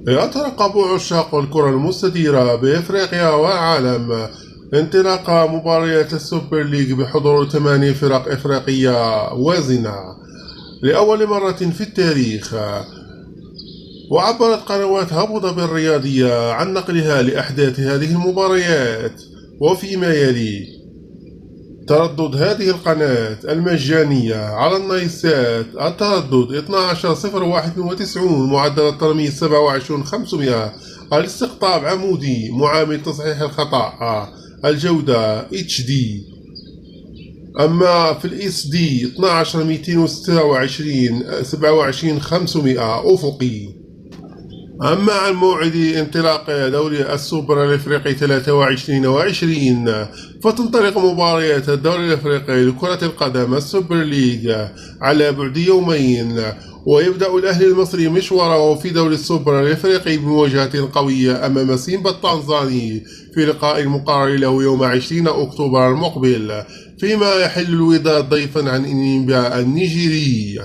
يترقب عشاق الكرة المستديرة بإفريقيا والعالم انطلاق مباريات السوبر ليج بحضور 8 فرق إفريقية وازنة لأول مرة في التاريخ. وعبرت قنوات أبو ظبي الرياضية عن نقلها لأحداث هذه المباريات. وفيما يلي تردد هذه القناة المجانية على النايسات التردد 12091 معدل الترميز 27500 الاستقطاب عمودي معامل تصحيح الخطأ الجودة HD. أما في الاس دي 12226 27500 أفقي. أما عن موعد انطلاق دوري السوبر الإفريقي 23/20 فتنطلق مباريات الدوري الإفريقي لكرة القدم السوبر ليج على بعد يومين. ويبدأ الأهلي المصري مشواره في دوري السوبر الإفريقي بمواجهة قوية أمام سيمبا التنزاني في لقاء مقرر له يوم 20 أكتوبر المقبل، فيما يحل الوداد ضيفا عن إنيمبا النيجيري.